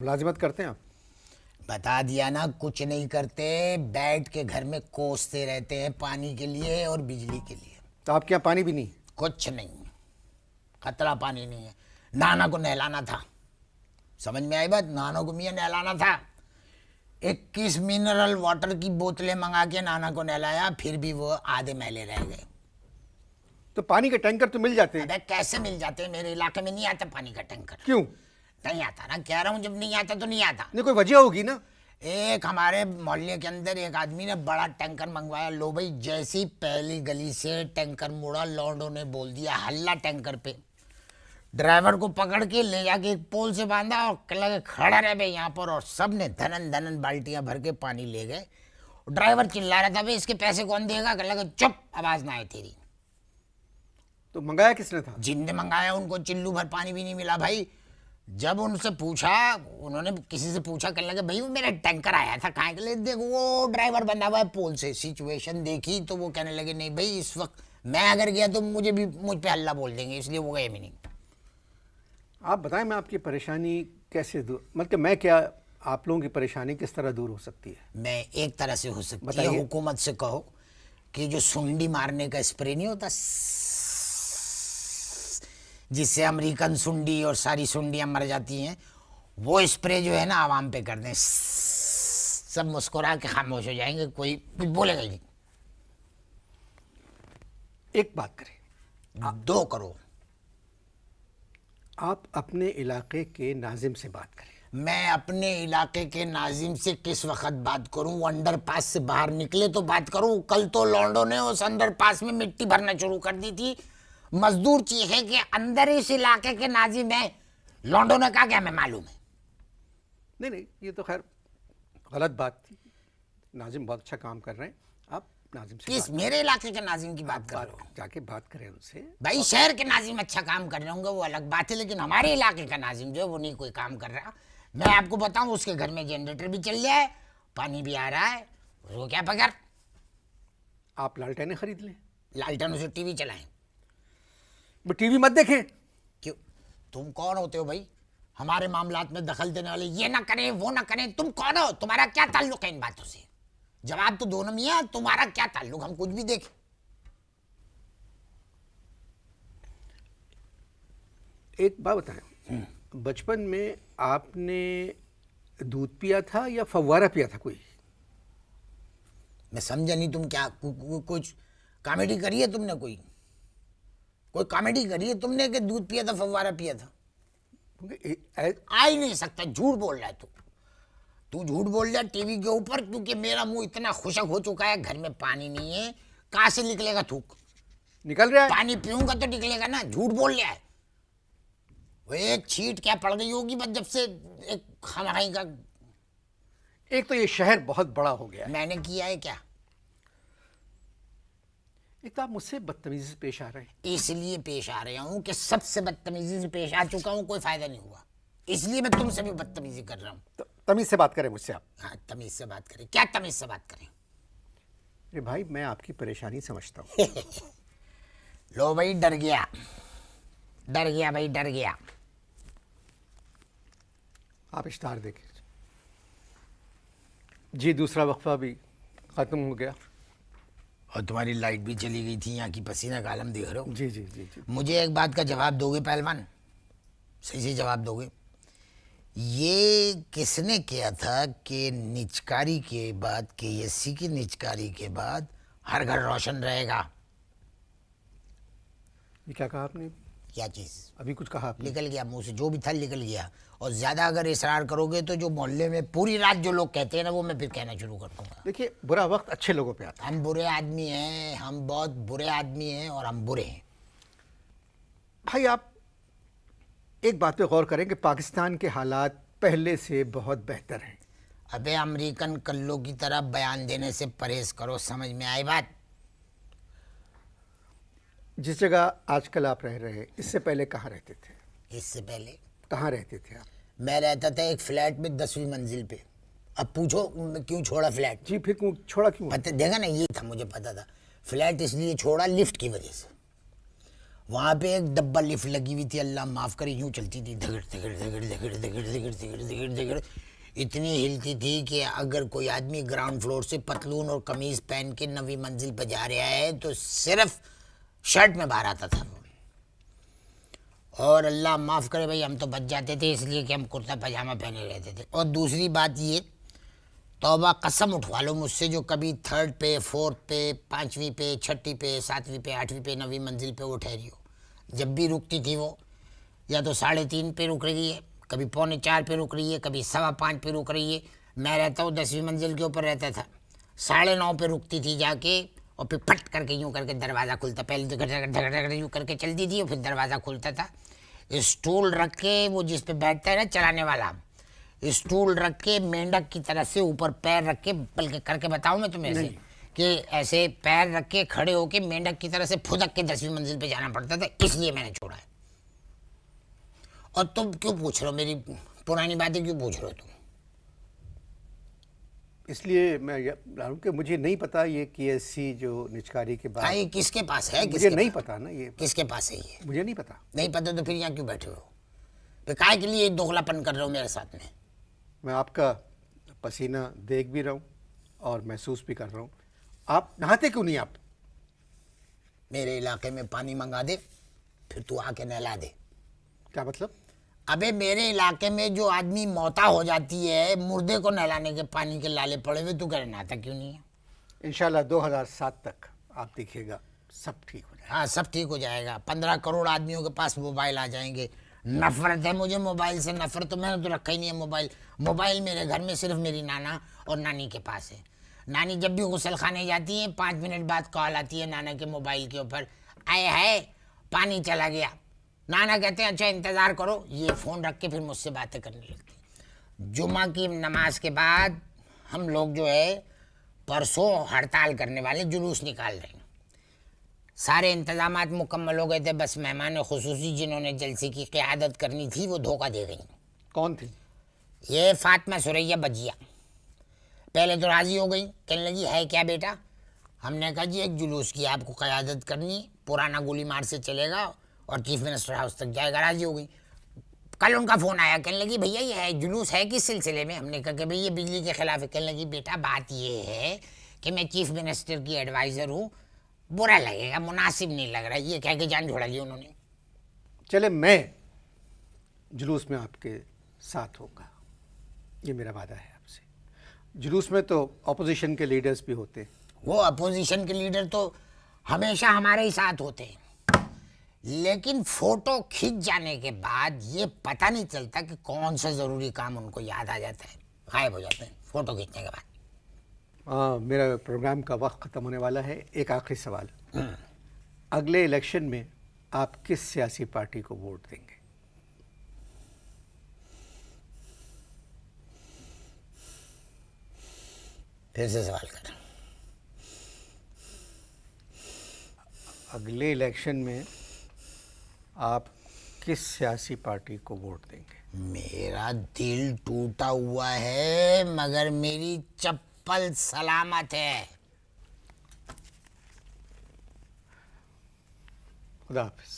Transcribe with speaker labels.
Speaker 1: मुलाजिमत करते हैं आप?
Speaker 2: बता दिया ना, कुछ नहीं करते, बैठ के घर में कोसते रहते हैं पानी के लिए और बिजली के लिए।
Speaker 1: तो आपके यहाँ पानी भी नहीं?
Speaker 2: कुछ नहीं, खतरा पानी नहीं है। नाना को नहलाना था, समझ में आई बात? नाना को मियाँ नहलाना था, 21 मिनरल वाटर की बोतलें मंगा के नाना को नहलाया, फिर भी वो आधे मैले रह गए।
Speaker 1: तो पानी के टैंकर तो मिल जाते हैं।
Speaker 2: अबे कैसे मिल जाते हैं, मेरे इलाके में नहीं आता पानी का टैंकर।
Speaker 1: क्यों
Speaker 2: नहीं आता ना, कह रहा हूँ, जब नहीं आता तो नहीं आता।
Speaker 1: नहीं, कोई वजह होगी ना।
Speaker 2: एक हमारे मोहल्ले के अंदर एक आदमी ने बड़ा टैंकर मंगवाया। लो भाई, जैसी पहली गली से टैंकर मुड़ा, लौंडों ने बोल दिया हल्ला टैंकर पे। ड्राइवर को पकड़ के ले जाके एक पोल से बांधा और लगे खड़ा रहे भाई यहाँ पर, और सब ने धनन धनन बाल्टियां भर के पानी ले गए। ड्राइवर चिल्ला रहा था, भाई इसके पैसे कौन देगा? लगे चुप, आवाज ना आए तेरी।
Speaker 1: तो मंगाया किसने था?
Speaker 2: जिनने मंगाया उनको चिल्लू भर पानी भी नहीं मिला भाई। जब उनसे पूछा, उन्होंने किसी से पूछा, कहने लगे भाई वो मेरा टैंकर आया था, कहाँ के लिए? देखो वो ड्राइवर बंधा हुआ है पोल से। सिचुएशन देखी तो वो कहने लगे नहीं भाई, इस वक्त मैं अगर गया तो मुझ पे हल्ला बोल देंगे, इसलिए वो गए भी नहीं।
Speaker 1: आप बताएं, मैं आपकी परेशानी कैसे दूर, मतलब मैं क्या, आप लोगों की परेशानी किस तरह दूर हो सकती है?
Speaker 2: मैं एक तरह से हो सकती है,
Speaker 1: बताइए।
Speaker 2: हुकूमत से कहो कि जो सुंडी मारने का स्प्रे नहीं होता, जिससे अमेरिकन सुंडी और सारी सुंडियां मर जाती हैं, वो स्प्रे जो है ना आवाम पे कर दें, सब मुस्कुरा के खामोश हो जाएंगे, कोई कुछ बोलेगा ही नहीं।
Speaker 1: एक बात करें,
Speaker 2: 2 करोड़।
Speaker 1: आप अपने इलाके के नाजिम से बात करें।
Speaker 2: मैं अपने इलाके के नाजिम से किस वक्त बात करूं? वो अंडरपास से बाहर निकले तो बात करूं। कल तो लॉन्डो ने उस अंडरपास में मिट्टी भरना शुरू कर दी थी। मजदूर चीखे कि अंदर इस इलाके के नाजिम है। लॉन्डो ने कहा कि हमें मालूम है।
Speaker 1: नहीं नहीं, ये तो खैर गलत बात थी। नाजिम बहुत अच्छा काम कर रहे हैं। आप नाजिम से
Speaker 2: किस मेरे इलाके के नाजिम की बात कर रहे हो?
Speaker 1: जाके बात करें उनसे।
Speaker 2: भाई शहर के नाजिम अच्छा काम कर रहे होंगे, वो अलग बात है, लेकिन हमारे इलाके का नाजिम जो है वो नहीं कोई काम कर रहा। मैं आपको बताऊं, उसके घर में जनरेटर भी चल रहा है, पानी भी आ रहा है, उसको क्या पकड़।
Speaker 1: आप लालटेनें खरीद लें,
Speaker 2: लालटेनों से टीवी चलाएं।
Speaker 1: वो टीवी मत देखें।
Speaker 2: क्यों? तुम कौन होते हो भाई हमारे मामलात में दखल देने वाले? ये ना करें वो ना करें, तुम कौन हो? तुम्हारा क्या ताल्लुक है इन बातों से? जवाब तो दोनों में है, तुम्हारा क्या ताल्लुक? हम कुछ भी देखें।
Speaker 1: एक बात बताएं, बचपन में आपने दूध पिया था या फव्वारा पिया था कोई?
Speaker 2: मैं समझा नहीं, तुम क्या कुछ कॉमेडी करी है तुमने? कोई कॉमेडी करी है तुमने कि दूध पिया था फव्वारा पिया था? आ ही नहीं सकता, झूठ बोल रहा है तू झूठ बोल रहा है टीवी के ऊपर, क्योंकि मेरा मुंह इतना खुशक हो चुका है, घर में पानी नहीं है, कहां से निकलेगा थूक?
Speaker 1: निकल रहा है।
Speaker 2: पानी पीऊंगा तो निकलेगा ना। झूठ बोल रहा है। वो एक छींट क्या पड़ गई होगी बस जब से एक खमाई का।
Speaker 1: एक तो ये शहर बहुत बड़ा हो गया है।
Speaker 2: मैंने किया है क्या?
Speaker 1: एक तो आप मुझसे बदतमीजी से पेश आ रहे हैं।
Speaker 2: इसलिए पेश आ रहा हूं कि सबसे बदतमीजी से पेश आ चुका हूं, कोई फायदा नहीं हुआ, इसलिए मैं तुमसे भी बदतमीजी कर रहा हूं।
Speaker 1: तो तमीज से बात करें मुझसे आप।
Speaker 2: हाँ, तमीज से बात करें। क्या तमीज से बात करें?
Speaker 1: अरे भाई, मैं आपकी परेशानी समझता हूँ।
Speaker 2: लो भाई, डर गया भाई, डर गया।
Speaker 1: आप इश्तार देखें जी। दूसरा वक्फा भी ख़त्म हो गया।
Speaker 2: और तुम्हारी लाइट भी चली गई थी, यहाँ की पसीना का आलम देख रहे हो।
Speaker 1: जी जी जी जी।
Speaker 2: मुझे एक बात का जवाब दोगे पहलवान? सही से जवाब दोगे। ये किसने किया था कि निचकारी के बाद, केएससी की निचकारी के बाद हर घर रोशन रहेगा?
Speaker 1: ये क्या कहा आपने?
Speaker 2: क्या चीज़?
Speaker 1: अभी कुछ कहा आपने?
Speaker 2: निकल गया मुंह से, जो भी था निकल गया। और ज़्यादा अगर इसरार करोगे तो जो मोहल्ले में पूरी रात जो लोग कहते हैं ना, वो मैं फिर कहना शुरू कर दूंगा।
Speaker 1: देखिए, बुरा वक्त अच्छे लोगों पे आता है।
Speaker 2: हम बुरे आदमी हैं, हम बहुत बुरे आदमी हैं, और हम बुरे हैं।
Speaker 1: भाई, आप एक बात पे गौर करें कि पाकिस्तान के हालात पहले से बहुत बेहतर हैं।
Speaker 2: अबे अमेरिकन कल्लों की तरह बयान देने से परहेज करो, समझ में आई बात?
Speaker 1: जिस जगह आजकल आप रह रहे हैं, इससे पहले कहाँ रहते थे?
Speaker 2: इससे पहले
Speaker 1: कहाँ रहते थे आप?
Speaker 2: मैं रहता था एक फ्लैट में 10वीं मंजिल पे। अब पूछो क्यों छोड़ा फ्लैट?
Speaker 1: जी, फिर क्यों छोड़ा? क्यों?
Speaker 2: पता देखा ना, ये था, मुझे पता था। फ्लैट इसलिए छोड़ा लिफ्ट की वजह से। वहाँ पे एक डब्बा लिफ्ट लगी हुई थी, अल्लाह माफ़ करे, यूँ चलती थी, धगड़ धगड़ धगड़ धगड़ धगड़ धगड़ धगड़ धगड़ धगड़, इतनी हिलती थी कि अगर कोई आदमी ग्राउंड फ्लोर से पतलून और कमीज़ पहन के 9वीं मंजिल पर जा रहा है तो सिर्फ शर्ट में बाहर आता था। और अल्लाह माफ़ करे भाई, हम तो बच जाते थे इसलिए कि हम कुर्ता पजामा पहने रहते थे। और दूसरी बात ये, तौबा कसम उठवा लो मुझसे, जो कभी 3rd पे, 4th पे, 5वीं पे, 6ठी पे, 7वीं पे, 8वीं पे, 9वीं मंजिल पे वो ठहरी हो, जब भी रुकती थी वो या तो 3:30 पे रुक रही है, कभी 3:45 पे रुक रही है, कभी 5:15 पे रुक रही है। मैं रहता हूँ 10वीं मंजिल के ऊपर रहता था, 9:30 पे रुकती थी जाके, और फिर फट करके यूँ करके दरवाज़ा खुलता, पहले तो झगड़ यूँ करके चलती थी और फिर दरवाज़ा खुलता था। स्टूल रख के, वो जिस पे बैठता है ना चलाने वाला, स्टूल रख के मेंढक की तरह से ऊपर पैर रख के, बल्कि करके बताऊं मैं तुम्हें ऐसे कि ऐसे पैर रख के खड़े होके मेंढक की तरह से फुदक के 10वीं मंजिल पे जाना पड़ता था, इसलिए मैंने छोड़ा है। और तुम क्यों पूछ रहे हो, मेरी पुरानी बातें क्यों पूछ रहे हो तुम?
Speaker 1: इसलिए मैं बता कि मुझे नहीं पता ये KSC जो निचकारी के बाद
Speaker 2: ये किसके पास है?
Speaker 1: मुझे नहीं पता ना, ये
Speaker 2: किसके पास है ये
Speaker 1: मुझे नहीं पता।
Speaker 2: नहीं पता तो फिर यहाँ क्यों बैठे हो? फिर काहे के लिए दोगलापन कर रहे हो मेरे साथ में?
Speaker 1: मैं आपका पसीना देख भी रहा हूँ और महसूस भी कर रहा हूँ। आप नहाते क्यों नहीं आप?
Speaker 2: मेरे इलाके में पानी मंगा दे, फिर तू आके नहला दे।
Speaker 1: क्या मतलब?
Speaker 2: अबे मेरे इलाके में जो आदमी मौता हो जाती है, मुर्दे को नहलाने के पानी के लाले पड़े हुए, तू कह नहाता क्यों नहीं है?
Speaker 1: इंशाल्लाह 2007 तक आप देखिएगा सब ठीक हो जाएगा।
Speaker 2: हाँ, सब ठीक हो जाएगा। 15 करोड़ आदमियों के पास मोबाइल आ जाएंगे। नफरत है मुझे मोबाइल से, नफरत तो मैंने तो रखा ही नहीं है मोबाइल। मोबाइल मेरे घर में सिर्फ मेरी नाना और नानी के पास है। नानी जब भी गुसल खाने जाती है 5 मिनट बाद कॉल आती है नाना के मोबाइल के ऊपर, आए है पानी चला गया। नाना कहते हैं अच्छा इंतज़ार करो, ये फ़ोन रख के फिर मुझसे बातें करने लगती हैं। जुमा की नमाज के बाद हम लोग जो है परसों हड़ताल करने वाले, जुलूस निकाल रहे हैं। सारे इंतजामात मुकम्मल हो गए थे, बस मेहमान खुसूसी जिन्होंने जलसे की क़यादत करनी थी वो धोखा दे गई।
Speaker 1: कौन थी?
Speaker 2: ये फातिमा सुरैया बजिया। पहले तो राज़ी हो गई, कहने लगी है क्या बेटा? हमने कहा जी एक जुलूस की आपको क़यादत करनी, पुराना गोली मार से चलेगा और चीफ मिनिस्टर हाउस तक जाएगा। राज़ी हो गई। कल उनका फ़ोन आया, कहने लगी भैया ये है जुलूस है किस सिलसिले में? हमने कहा कि भैया ये बिजली के ख़िलाफ़ है। कहने लगी बेटा बात ये है कि मैं चीफ मिनिस्टर की एडवाइज़र हूँ, बुरा लगेगा, मुनासिब नहीं लग रहा। ये कह के जान छोड़ा ली उन्होंने।
Speaker 1: चले मैं जुलूस में आपके साथ होगा, ये मेरा वादा है आपसे। जुलूस में तो अपोजिशन के लीडर्स भी होते हैं।
Speaker 2: वो अपोजिशन के लीडर तो हमेशा हमारे ही साथ होते हैं, लेकिन फ़ोटो खींच जाने के बाद ये पता नहीं चलता कि कौन सा ज़रूरी काम उनको याद आ जाता है, गायब हो जाते हैं फ़ोटो खींचने के बाद।
Speaker 1: मेरा प्रोग्राम का वक्त ख़त्म होने वाला है। एक आखिरी सवाल, अगले इलेक्शन में आप किस सियासी पार्टी को वोट देंगे?
Speaker 2: फिर से सवाल कर।
Speaker 1: अगले इलेक्शन में आप किस सियासी पार्टी को वोट देंगे?
Speaker 2: मेरा दिल टूटा हुआ है मगर मेरी चप्पल सलामत है।
Speaker 1: खुदा हाफिज़।